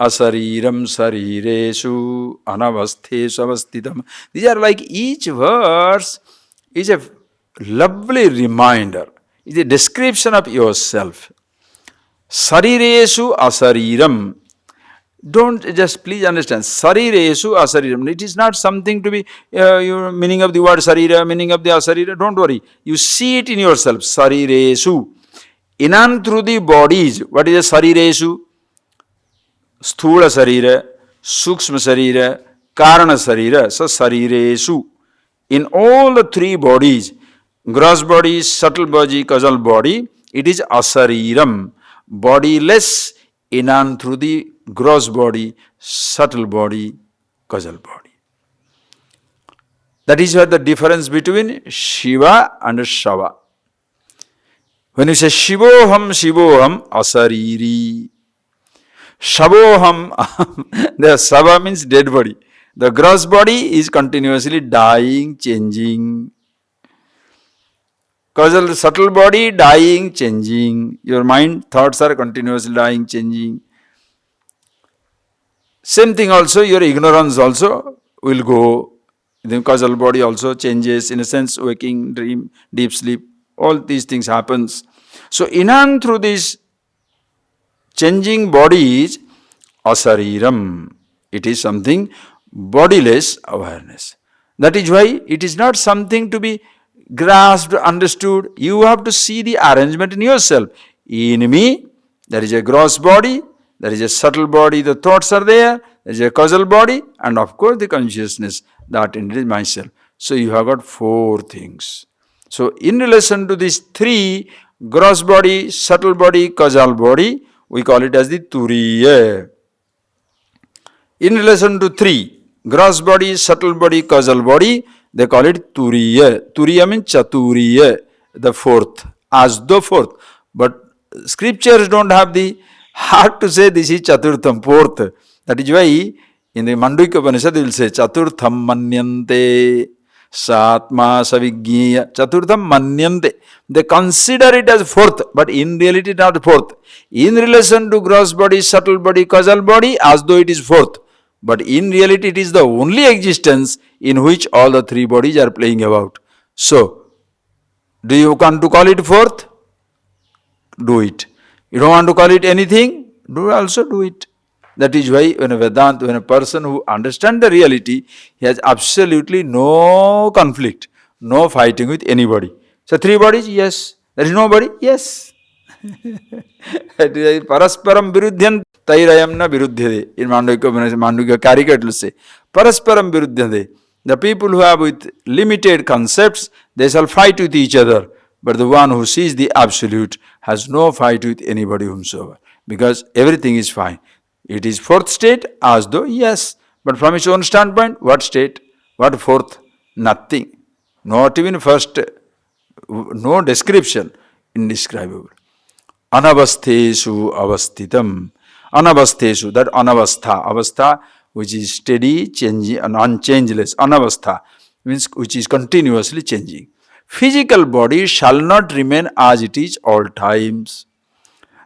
asariram sariresu anavasthesu avasthitam. These are like each verse is a lovely reminder, is a description of yourself. Sariresu asariram. Don't just please understand. Sariresu asariram. It is not something to be your meaning of the word sarira, meaning of the asarira. Don't worry. You see it in yourself. Sariresu. In and through the bodies. What is a sariresu? Sthula sarira, sukshma sarira, karana sarira. So sariresu. In all the three bodies, gross body, subtle body, causal body, it is asariram. Bodiless in and through the gross body, subtle body, causal body. That is what the difference between Shiva and Shava. When you say Shivoham, Shivoham, asariri. Shavoham, the Sava means dead body. The gross body is continuously dying, changing. Causal subtle body, dying, changing. Your mind, thoughts are continuously dying, changing. Same thing also, your ignorance also will go. The causal body also changes, in a sense, waking, dream, deep sleep. All these things happens. So in and through these changing bodies, asariram, it is something bodiless awareness. That is why it is not something to be grasped, understood. You have to see the arrangement in yourself. In me, there is a gross body, there is a subtle body, the thoughts are there is a causal body, and of course the consciousness, that is myself. So you have got four things. So in relation to these three, gross body, subtle body, causal body, we call it as the turiya. In relation to three, gross body, subtle body, causal body, they call it turiya. Turiya means chaturiya, the fourth, as the fourth. But scriptures don't have the heart to say this is chaturtham, fourth. That is why in the Mandukya Upanishad they will say chaturtham manyante satma savigya. Chaturtham manyante. They consider it as fourth, but in reality not fourth. In relation to gross body, subtle body, causal body, as though it is fourth. But in reality it is the only existence in which all the three bodies are playing about. So, do you want to call it fourth? Do it. You don't want to call it anything? Also do it. That is why when a Vedanta, when a person who understands the reality, he has absolutely no conflict, no fighting with anybody. So three bodies, yes. There is nobody, yes. Parasparam viruddhyam tairayam na viruddhyade. In Mandukya Karika it will say, Parasparam viruddhyade. The people who have with limited concepts, they shall fight with each other. But the one who sees the absolute has no fight with anybody whomsoever. Because everything is fine. It is fourth state as though, yes. But from its own standpoint, what state? What fourth? Nothing. Not even first. No description. Indescribable. Anavasthesu avasthitam. Anavasthesu, that anavastha. Avastha, which is steady, changing, and unchangeless. Anavastha means which is continuously changing. Physical body shall not remain as it is all times.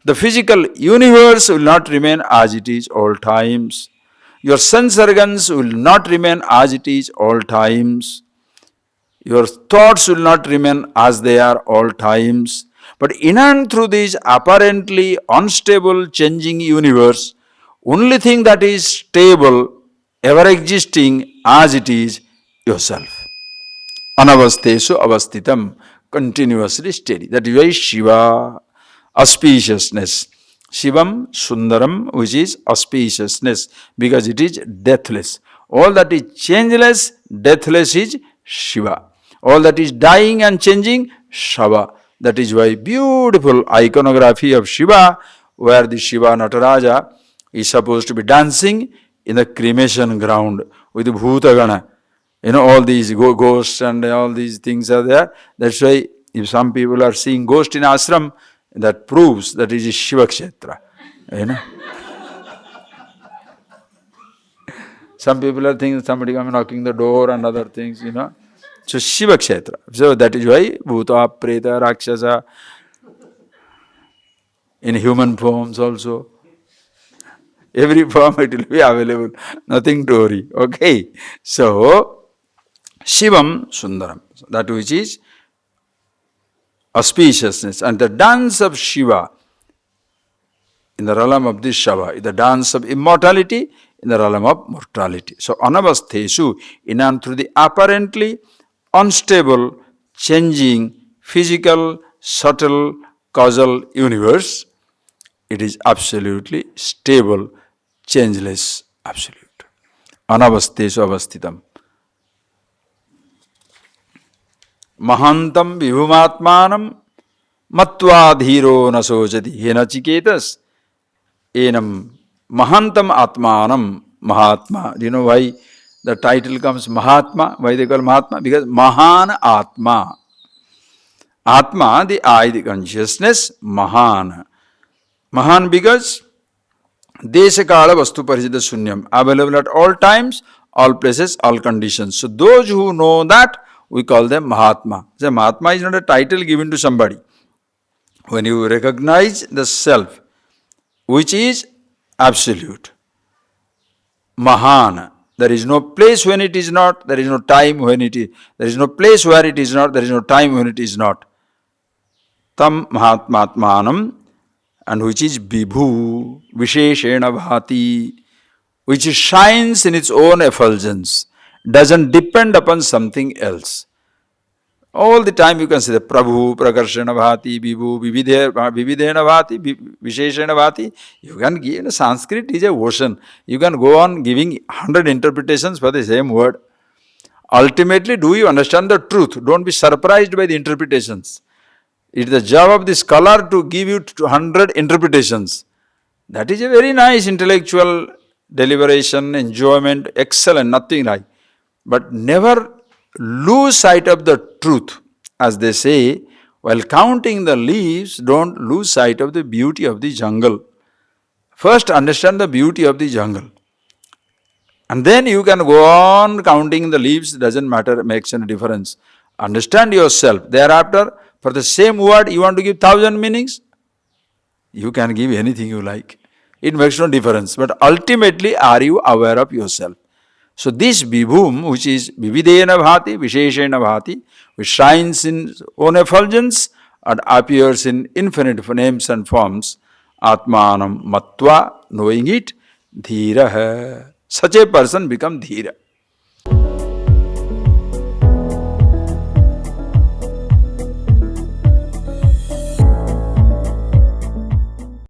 The physical universe will not remain as it is all times. Your sense organs will not remain as it is all times. Your thoughts will not remain as they are all times. But in and through this apparently unstable, changing universe, only thing that is stable, ever existing as it is, yourself. Anavasthesu avasthitam, continuously steady. That is why Shiva, auspiciousness. Shivam Sundaram, which is auspiciousness, because it is deathless. All that is changeless, deathless is Shiva. All that is dying and changing, Shava. That is why beautiful iconography of Shiva, where the Shiva Nataraja is supposed to be dancing in the cremation ground with the Bhutagana. You know, all these ghosts and all these things are there. That's why if some people are seeing ghost in ashram, that proves that it is Shiva Kshetra. You know. Some people are thinking somebody coming knocking the door and other things, you know. So Shiva Kshetra. So that is why Bhuta, Preta, Rakshasa, in human forms also. every form it will be available. Nothing to worry. Okay. So, Shivam Sundaram, that which is auspiciousness. And the dance of Shiva in the realm of this Shava, the dance of immortality in the realm of mortality. So, anavasthesu, in and through the apparently unstable, changing, physical, subtle, causal universe, it is absolutely stable, changeless, absolute. Anavasthesu avasthitam. Mahantam vibhumatmanam matva dhiro nasojati. He Nachiketas, enam mahantam atmanam mahatma. Do you know why the title comes Mahatma? Why they call Mahatma? Because Mahan Atma. Atma, the I, the consciousness, Mahan. Mahan because Deshakala Vastu Parisita Sunyam, available at all times, all places, all conditions. So those who know that, we call them Mahatma. So Mahatma is not a title given to somebody. When you recognize the self, which is absolute, Mahan, there is no place when it is not, there is no time when it is, there is no place where it is not, there is no time when it is not. Tam Mahatmatmanam, and which is Vibhu, Visheshena Bhati, which shines in its own effulgence, doesn't depend upon something else. All the time you can say the Prabhu, Prakarshana Bhati, Vibhu, Vividhena Bhati, Visheshena Bhati. You can give, in Sanskrit is a ocean. You can go on giving 100 interpretations for the same word. Ultimately, do you understand the truth? Don't be surprised by the interpretations. It is the job of the scholar to give you 100 interpretations. That is a very nice intellectual deliberation, enjoyment, excellent, nothing like. But never lose sight of the truth. As they say, while counting the leaves, don't lose sight of the beauty of the jungle. First understand the beauty of the jungle. And then you can go on counting the leaves, doesn't matter, makes any difference. Understand yourself. Thereafter, for the same word, you want to give 1,000 meanings? You can give anything you like. It makes no difference. But ultimately, are you aware of yourself? So this Vibhum, which is Vividena Bhati, Visheshena Bhati, which shines in own effulgence and appears in infinite names and forms, Atmanam Matva, knowing it, Dhira. Such a person becomes Dhira.